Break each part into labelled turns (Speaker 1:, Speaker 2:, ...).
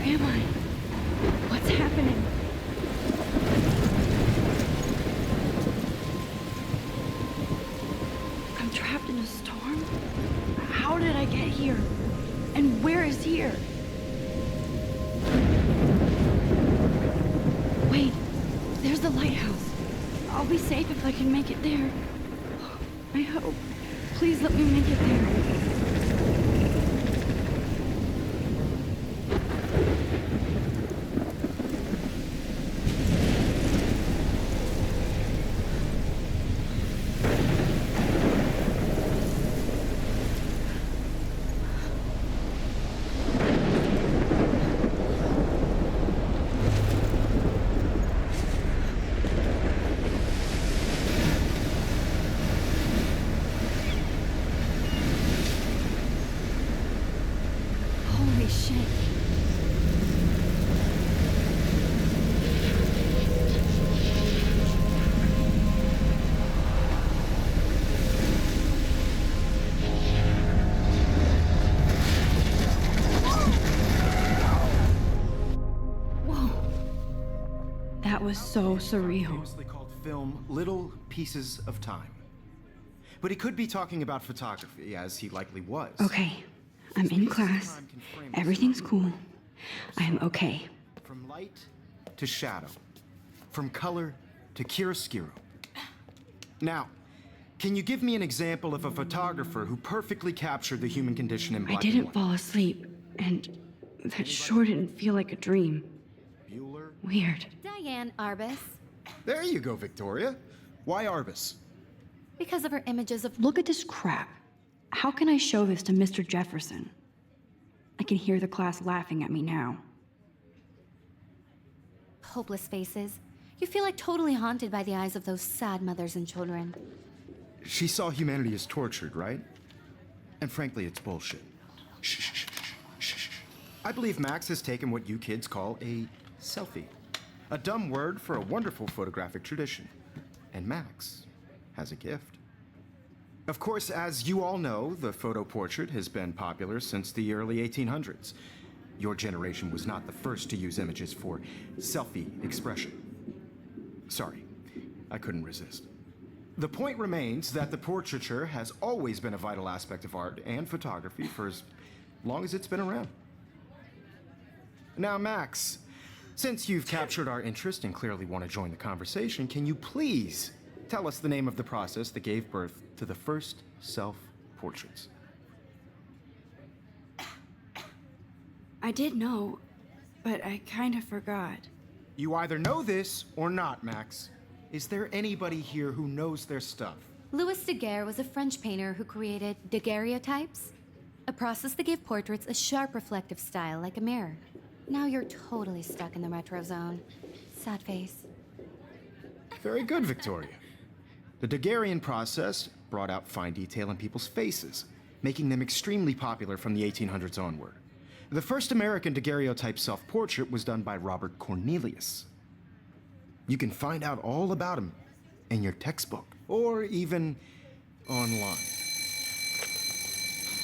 Speaker 1: am I? What's happening? I'm trapped in a storm? How did I get here? And where is here? Wait, there's the lighthouse. I'll be safe if I can make it there. I hope. Please let me make it there. That was so surreal.
Speaker 2: Famously called film Little Pieces of Time. But he could be talking about photography, as he likely was.
Speaker 1: Okay, I'm in class. Everything's cool. I am okay.
Speaker 2: From light to shadow. From color to chiaroscuro. Now, can you give me an example of a photographer who perfectly captured the human condition in black
Speaker 1: I didn't
Speaker 2: and white?
Speaker 1: fall asleep, and that sure didn't feel like a dream.
Speaker 2: Bueller?
Speaker 1: Weird.
Speaker 3: Diane Arbus.
Speaker 2: There you go, Victoria. Why Arbus?
Speaker 3: Because of her images of...
Speaker 1: Look at this crap. How can I show this to Mr. Jefferson? I can hear the class laughing at me now.
Speaker 3: hopeless faces. You feel like totally haunted by the eyes of those sad mothers and children.
Speaker 2: She saw humanity as tortured, right? And frankly, it's bullshit. Shh, shh, shh, shh, shh. I believe Max has taken what you kids call a selfie. A dumb word for a wonderful photographic tradition. And Max has a gift. Of course, as you all know, the photo portrait has been popular since the early 1800s. Your generation was not the first to use images for selfie expression. Sorry, I couldn't resist. The point remains that the portraiture has always been a vital aspect of art and photography for as long as it's been around. Now, Max, since you've captured our interest and clearly want to join the conversation, can you please tell us the name of the process that gave birth to the first self-portraits?
Speaker 1: I did know, but I kind of forgot.
Speaker 2: You either know this or not, Max. Is there anybody here who knows their stuff?
Speaker 3: Louis Daguerre was a French painter who created daguerreotypes, a process that gave portraits a sharp reflective style like a mirror. Now you're totally stuck in the retro zone. Sad face.
Speaker 2: Very good, Victoria. The Daguerrean process brought out fine detail in people's faces, making them extremely popular from the 1800s onward. The first American daguerreotype self-portrait was done by Robert Cornelius. You can find out all about him in your textbook, or even online.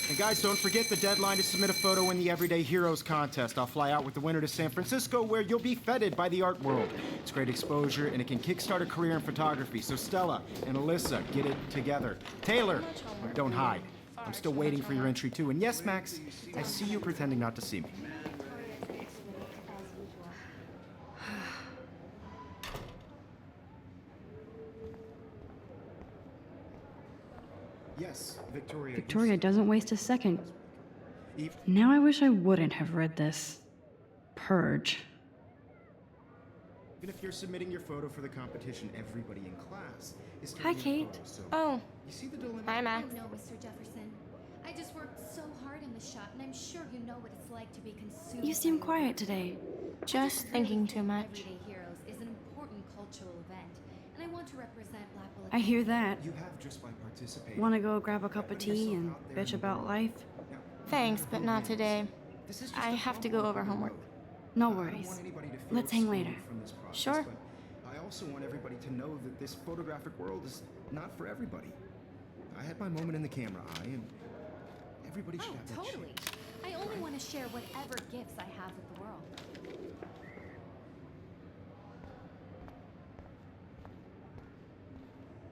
Speaker 2: And guys, don't forget the deadline to submit a photo in the Everyday Heroes contest. I'll fly out with the winner to San Francisco, where you'll be feted by the art world. It's great exposure, and it can kickstart a career in photography. So Stella and Alyssa, get it together. Taylor, don't hide. I'm still waiting for your entry too. And yes, Max, I see you pretending not to see me. Yes, Victoria.
Speaker 1: Victoria doesn't waste a second. Now I wish I wouldn't have read this. Purge.
Speaker 2: Even if you're submitting your photo for the competition, everybody in class is
Speaker 1: Hi,
Speaker 2: taking a
Speaker 1: Kate.
Speaker 2: photo, so
Speaker 4: Oh,
Speaker 2: you see the dilemma?
Speaker 4: hi, Max.
Speaker 3: No, Mr. Jefferson. I just worked so hard in the shot, and I'm sure you know what it's like to be consumed.
Speaker 1: You seem quiet today.
Speaker 4: Just thinking too much.
Speaker 3: Everyday Heroes is an important cultural event, and I want to represent Blackwell
Speaker 1: I hear
Speaker 3: Academy.
Speaker 1: that.
Speaker 2: You have just by participating.
Speaker 1: Want to go grab a cup of tea and bitch about life?
Speaker 4: Thanks, but not today.
Speaker 2: This is just
Speaker 4: I
Speaker 2: a
Speaker 4: have to go over homework.
Speaker 1: No
Speaker 2: I don't
Speaker 1: worries.
Speaker 2: want anybody to feel
Speaker 1: Let's hang
Speaker 2: excluded
Speaker 1: later.
Speaker 2: from this process,
Speaker 4: Sure.
Speaker 2: But I also want everybody to know that this photographic world is not for everybody. I had my moment in the camera eye, and everybody should
Speaker 3: Oh,
Speaker 2: have that
Speaker 3: totally.
Speaker 2: chance.
Speaker 3: I only want to share whatever gifts I have with the world.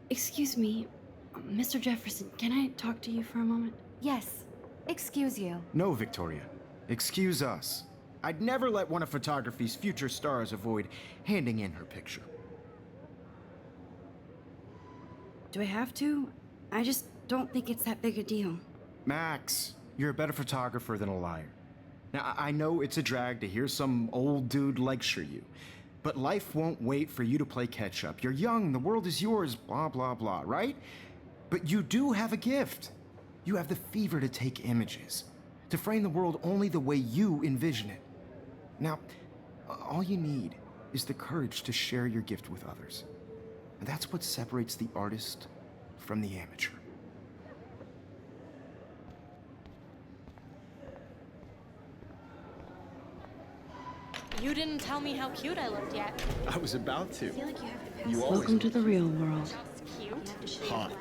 Speaker 1: Excuse me, Mr. Jefferson, can I talk to you for a moment?
Speaker 3: Yes, excuse you.
Speaker 2: No, Victoria. Excuse us. I'd never let one of photography's future stars avoid handing in her picture.
Speaker 1: Do I have to? I just don't think it's that big a deal.
Speaker 2: Max, you're a better photographer than a liar. Now, I know it's a drag to hear some old dude lecture you, but life won't wait for you to play catch-up. You're young, the world is yours, blah, blah, blah, right? But you do have a gift. You have the fever to take images, to frame the world only the way you envision it. Now, all you need is the courage to share your gift with others. And that's what separates the artist from the amateur.
Speaker 4: You didn't tell me how cute I looked yet.
Speaker 2: I was about to.
Speaker 4: Feel like you have to pass.
Speaker 2: You always
Speaker 1: Welcome to the real world.
Speaker 4: Cute.
Speaker 2: hot.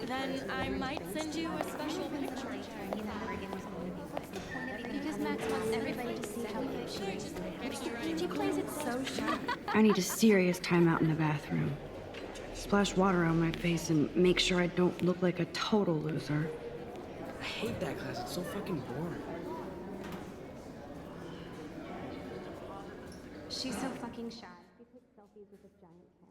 Speaker 4: Then I might send you a special picture.
Speaker 3: Because Max wants everybody to see how cute she is. She plays it so sharp.
Speaker 1: I need a serious timeout in the bathroom. Splash water on my face and make sure I don't look like a total loser.
Speaker 5: I hate that class. It's so fucking boring.
Speaker 3: She's so fucking shy. She takes selfies with this giant camera.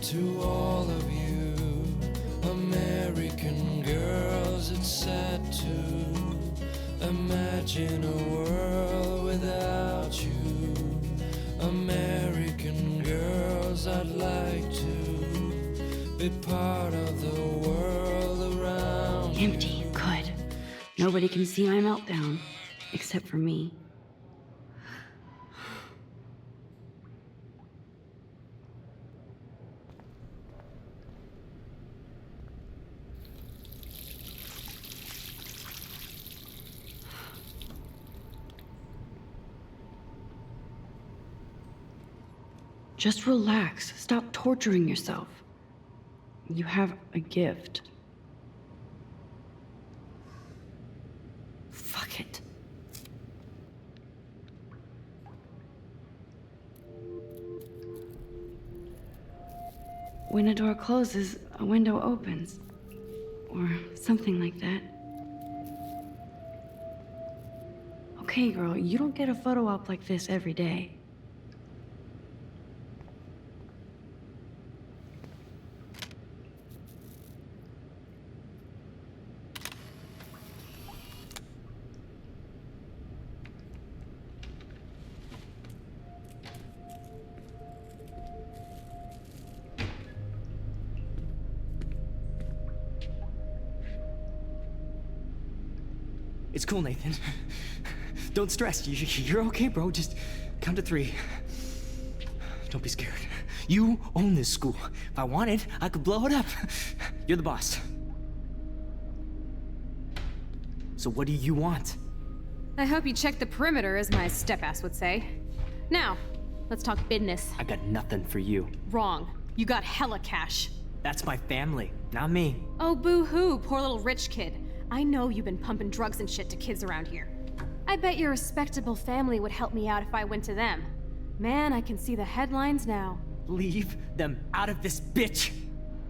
Speaker 6: To all of you American girls, it's sad to imagine a world without you. American girls, I'd like to be part of the world around
Speaker 1: Empty,
Speaker 6: you.
Speaker 1: good. Nobody can see my meltdown, except for me. Just relax. Stop torturing yourself. You have a gift. Fuck it. When a door closes, a window opens. Or something like that. Okay, girl, you don't get a photo op like this every day.
Speaker 5: It's cool, Nathan. Don't stress. You're okay, bro. Just count to 3. Don't be scared. You own this school. If I wanted, I could blow it up. You're the boss. So what do you want?
Speaker 7: I hope you checked the perimeter, as my step-ass would say. Now, let's talk business.
Speaker 5: I got nothing for you.
Speaker 7: Wrong. You got hella cash.
Speaker 5: That's my family, not me.
Speaker 7: Oh, boo-hoo, poor little rich kid. I know you've been pumping drugs and shit to kids around here. I bet your respectable family would help me out if I went to them. Man, I can see the headlines now.
Speaker 5: Leave them out of this bitch.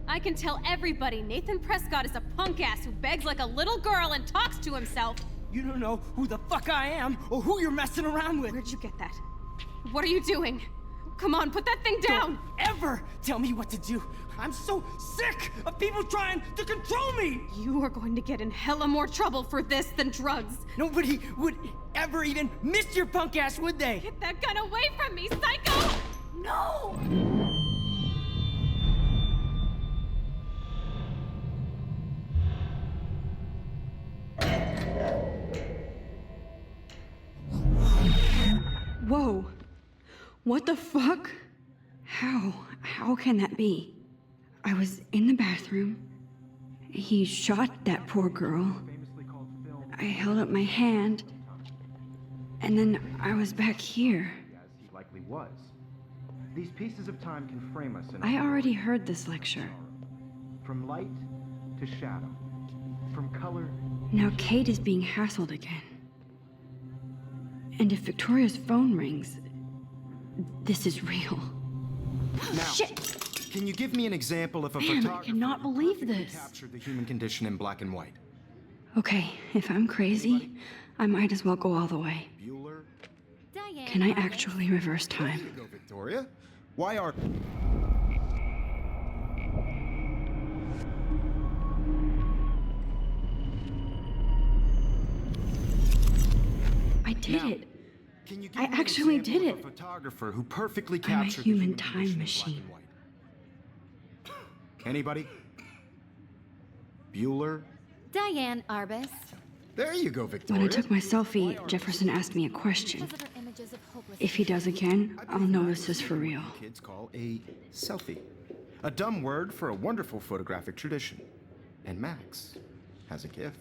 Speaker 7: I can tell everybody Nathan Prescott is a punk ass who begs like a little girl and talks to himself.
Speaker 5: You don't know who the fuck I am or who you're messing around with.
Speaker 7: Where'd you get that? What are you doing? Come on, put that thing down!
Speaker 5: Don't ever tell me what to do. I'm so sick of people trying to control me.
Speaker 7: You are going to get in hella more trouble for this than drugs.
Speaker 5: Nobody would ever even miss your punk ass, would they?
Speaker 7: Get that gun away from me, psycho! No!
Speaker 1: Whoa. What the fuck? How can that be? I was in the bathroom. He shot that poor girl. I held up my hand. And then I was back here.
Speaker 2: As he likely was. These pieces of time can frame us in
Speaker 1: I already heard this lecture.
Speaker 2: from light to shadow, from color.
Speaker 1: Now Kate is being hassled again. And if Victoria's phone rings, this is real.
Speaker 2: Now,
Speaker 1: Shit!
Speaker 2: can you give me an example of a
Speaker 1: Man, I
Speaker 2: photographer
Speaker 1: cannot
Speaker 2: who
Speaker 1: believe
Speaker 2: perfectly
Speaker 1: this.
Speaker 2: captured the human condition in black and white?
Speaker 1: Okay, if I'm crazy, I might as well go all the way.
Speaker 2: Bueller?
Speaker 3: Diane.
Speaker 1: Can I
Speaker 3: Arbus.
Speaker 1: actually reverse
Speaker 2: There you
Speaker 1: time?
Speaker 2: go, Victoria. Why are...
Speaker 1: I did
Speaker 2: Now,
Speaker 1: it.
Speaker 2: Can you give
Speaker 1: I
Speaker 2: me an
Speaker 1: actually
Speaker 2: example
Speaker 1: did
Speaker 2: of
Speaker 1: it.
Speaker 2: a photographer who perfectly
Speaker 1: I'm a
Speaker 2: captured
Speaker 1: human
Speaker 2: the
Speaker 1: time
Speaker 2: condition in
Speaker 1: machine.
Speaker 2: black and white? Anybody? Bueller?
Speaker 3: Diane Arbus.
Speaker 2: There you go, Victoria.
Speaker 1: When I took my selfie, Jefferson asked me a question.
Speaker 3: Visitor images of hopeless.
Speaker 1: If he does again, I'll know this is for real.
Speaker 2: What kids call a selfie. A dumb word for a wonderful photographic tradition. And Max has a gift.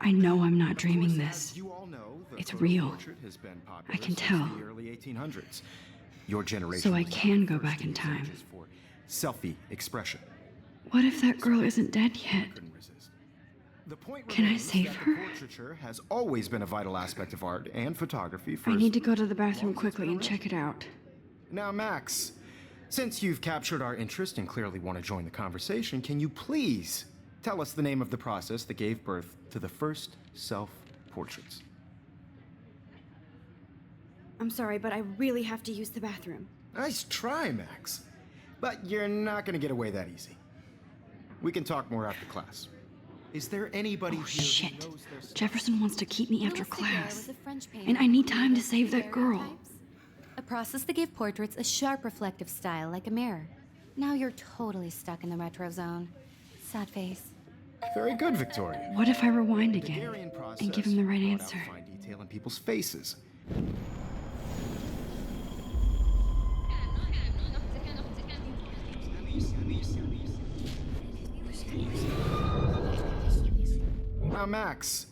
Speaker 1: I know I'm not
Speaker 2: Of
Speaker 1: dreaming
Speaker 2: course,
Speaker 1: this.
Speaker 2: as you all know, the
Speaker 1: It's
Speaker 2: photo
Speaker 1: real.
Speaker 2: portrait has been popular
Speaker 1: I can
Speaker 2: since
Speaker 1: tell.
Speaker 2: the early 1800s. Your generation.
Speaker 1: So I
Speaker 2: was
Speaker 1: can go
Speaker 2: first
Speaker 1: back
Speaker 2: to
Speaker 1: in
Speaker 2: use
Speaker 1: time.
Speaker 2: images for selfie expression.
Speaker 1: What if that girl isn't dead yet?
Speaker 2: Couldn't resist. The point
Speaker 1: Can I
Speaker 2: remains
Speaker 1: save
Speaker 2: that
Speaker 1: her?
Speaker 2: the portraiture has always been a vital aspect of art and photography for
Speaker 1: I
Speaker 2: as
Speaker 1: need to go to the bathroom quickly and check it out.
Speaker 2: Now, Max, since you've captured our interest and clearly want to join the conversation, can you please tell us the name of the process that gave birth to the first self-portraits?
Speaker 1: I'm sorry, but I really have to use the bathroom.
Speaker 2: Nice try, Max. But you're not going to get away that easy. We can talk more after class. Is there anybody
Speaker 1: Oh
Speaker 2: here
Speaker 1: shit.
Speaker 2: who knows their stuff?
Speaker 1: Jefferson wants to keep me after
Speaker 3: Louis Daguerre
Speaker 1: class.
Speaker 3: was a French painter
Speaker 1: And I need
Speaker 3: who
Speaker 1: time to
Speaker 3: created
Speaker 1: save that girl.
Speaker 3: daguerreotypes, a process that gave portraits a sharp reflective style like a mirror. Now you're totally stuck in the retro zone. Sad face.
Speaker 2: Very good, Victoria.
Speaker 1: What if I rewind again
Speaker 2: Daguerrean process
Speaker 1: and give him the right
Speaker 2: brought out
Speaker 1: answer?
Speaker 2: fine detail in people's faces. Now, Max,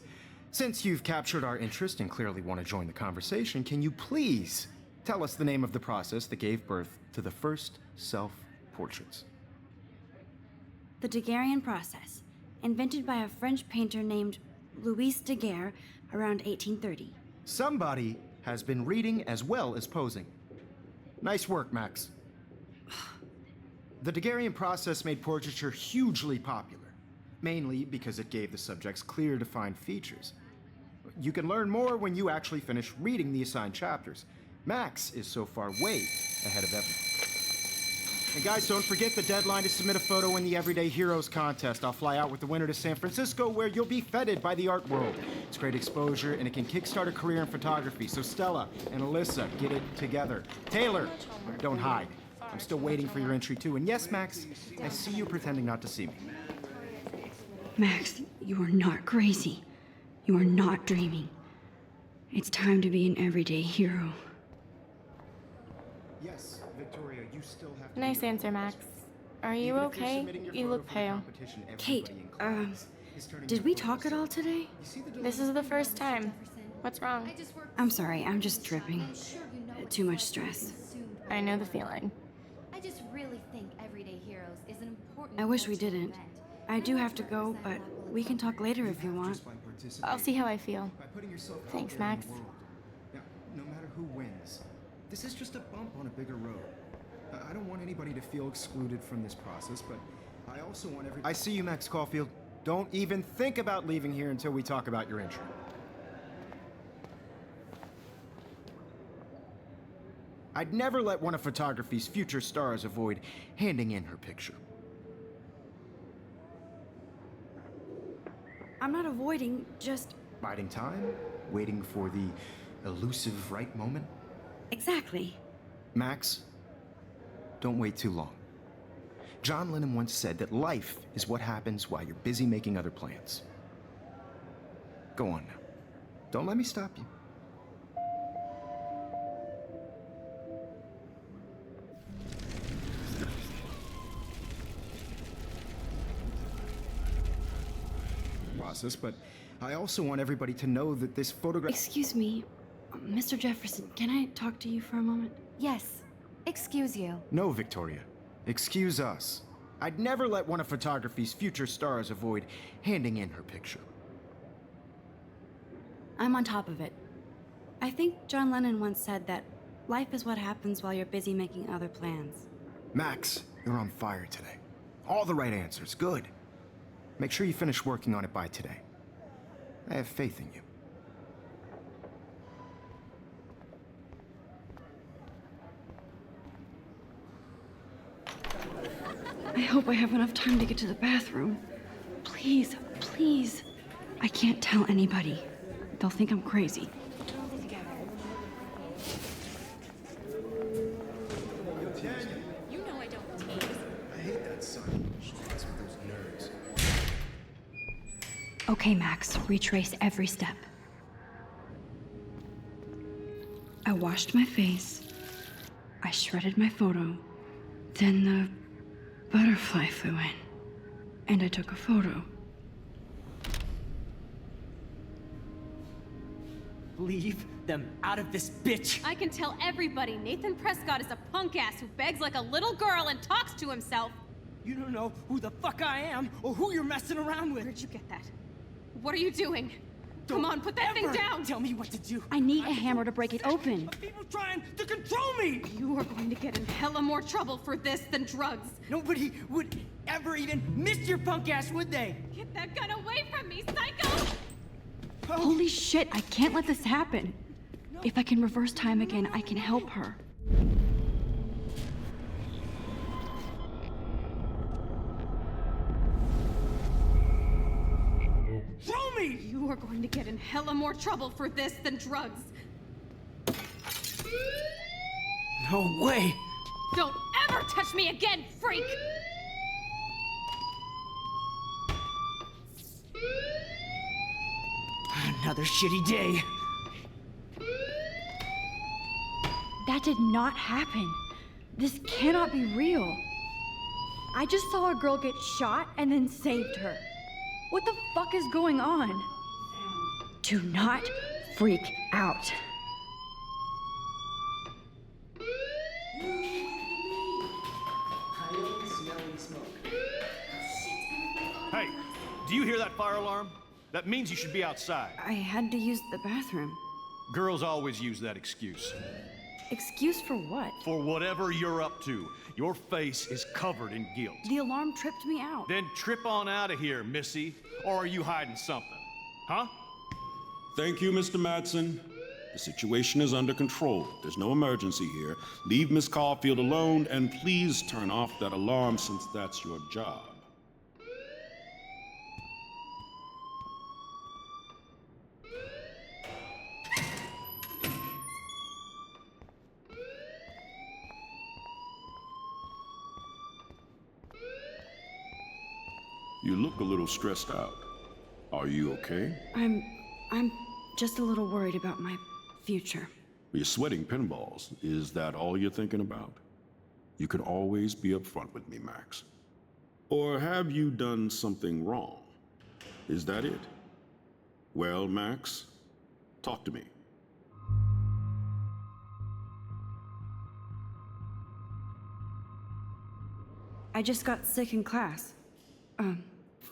Speaker 2: since you've captured our interest and clearly want to join the conversation, can you please tell us the name of the process that gave birth to the first self-portraits?
Speaker 8: The Daguerrean process, invented by a French painter named Louis Daguerre around 1830.
Speaker 2: Somebody has been reading as well as posing. Nice work, Max. The Daguerrean process made portraiture hugely popular, mainly because it gave the subjects clear, defined features. You can learn more when you actually finish reading the assigned chapters. Max is so far way ahead of everyone. And guys, don't forget the deadline to submit a photo in the Everyday Heroes contest. I'll fly out with the winner to San Francisco, where you'll be feted by the art world. It's great exposure, and it can kickstart a career in photography. So Stella and Alyssa, get it together. Taylor, don't hide. I'm still waiting for your entry too. And yes, Max, I see you pretending not to see me.
Speaker 1: Max, you are not crazy. You are not dreaming. It's time to be an everyday hero.
Speaker 2: Yes, Victoria, you still have to.
Speaker 4: Nice answer, Max. Are you okay? You look pale.
Speaker 8: Kate, did we talk at all today?
Speaker 4: This is the first time. What's wrong?
Speaker 8: I'm sorry, I'm just dripping. Too much stress.
Speaker 4: I know the feeling.
Speaker 3: I just really think Everyday Heroes is an important.
Speaker 8: I wish we
Speaker 3: cultural
Speaker 8: didn't.
Speaker 3: event.
Speaker 8: I do have to go, but we can talk later if you want.
Speaker 4: I'll see how I feel. Thanks, Max.
Speaker 2: Now, no matter who wins, this is just a bump on a bigger road. I don't want anybody to feel excluded from this process, but I also want everybody. I see you, Max Caulfield. Don't even think about leaving here until we talk about your entry. I'd never let one of photography's future stars avoid handing in her picture.
Speaker 8: I'm not avoiding, just.
Speaker 2: Biding time, waiting for the elusive right moment.
Speaker 8: Exactly.
Speaker 2: Max, don't wait too long. John Lennon once said that life is what happens while you're busy making other plans. Go on now. Don't let me stop you. process, but I also want everybody to know that this photograph...
Speaker 8: Excuse me, Mr. Jefferson, can I talk to you for a moment?
Speaker 3: Yes. Excuse you.
Speaker 2: No, Victoria. Excuse us. I'd never let one of photography's future stars avoid handing in her picture.
Speaker 8: I'm on top of it. I think John Lennon once said that life is what happens while you're busy making other plans.
Speaker 2: Max, you're on fire today. All the right answers. Good. Make sure you finish working on it by today. I have faith in you.
Speaker 1: I hope I have enough time to get to the bathroom. Please, please. I can't tell anybody. They'll think I'm crazy.
Speaker 4: You know I don't tease.
Speaker 2: I hate that son. She gets with those nerds.
Speaker 1: Okay, Max, retrace every step. I washed my face. I shredded my photo. Then the butterfly flew in. And I took a photo.
Speaker 5: Leave them out of this bitch!
Speaker 7: I can tell everybody Nathan Prescott is a punk ass who begs like a little girl and talks to himself.
Speaker 5: You don't know who the fuck I am or who you're messing around with.
Speaker 7: Where'd you get that? What are you doing? Come on, put that thing
Speaker 5: Ever
Speaker 7: down!
Speaker 5: Tell me what to do.
Speaker 1: I need a hammer to break it open.
Speaker 5: Of people trying to control me!
Speaker 7: You are going to get in hella more trouble for this than drugs.
Speaker 5: Nobody would ever even miss your punk ass, would they?
Speaker 7: Get that gun away from me, psycho!
Speaker 1: Holy shit, I can't let this happen. If I can reverse time again, I can help her.
Speaker 5: Throw me!
Speaker 7: You are going to get in hella more trouble for this than drugs.
Speaker 5: No way!
Speaker 7: Don't ever touch me again, freak!
Speaker 5: Another shitty day.
Speaker 1: That did not happen. This cannot be real. I just saw a girl get shot and then saved her. What the fuck is going on? Do not freak out.
Speaker 9: Hey, do you hear that fire alarm? That means you should be outside.
Speaker 1: I had to use the bathroom.
Speaker 9: Girls always use that excuse.
Speaker 1: Excuse for what?
Speaker 9: For whatever you're up to, your face is covered in guilt.
Speaker 1: The alarm tripped me out.
Speaker 9: Then trip on out of here, Missy. Or are you hiding something? Huh?
Speaker 10: Thank you, Mr. Madsen. The situation is under control. There's no emergency here. Leave Miss Caulfield alone, and please turn off that alarm since that's your job. You look a little stressed out. Are you okay?
Speaker 1: I'm just a little worried about my future.
Speaker 10: You're sweating pinballs. Is that all you're thinking about? You can always be upfront with me, Max. Or have you done something wrong? Is that it? Well, Max, talk to me.
Speaker 1: I just got sick in class.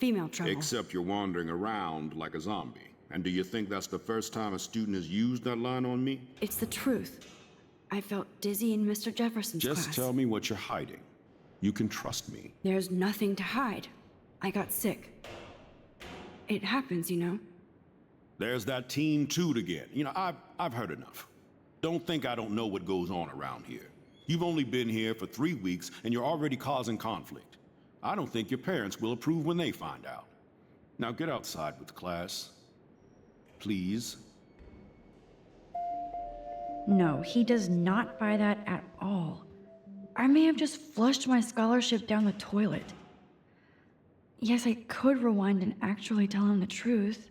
Speaker 1: Female trouble.
Speaker 10: Except you're wandering around like a zombie. And do you think that's the first time a student has used that line on me?
Speaker 1: It's the truth. I felt dizzy in Mr. Jefferson's class.
Speaker 10: Just tell me what you're hiding. You can trust me.
Speaker 1: There's nothing to hide. I got sick. It happens, you know.
Speaker 10: There's that Team Toot again. You know, I've heard enough. Don't think I don't know what goes on around here. You've only been here for 3 weeks, and you're already causing conflict. I don't think your parents will approve when they find out. Now get outside with class. Please.
Speaker 1: No, he does not buy that at all. I may have just flushed my scholarship down the toilet. Yes, I could rewind and actually tell him the truth.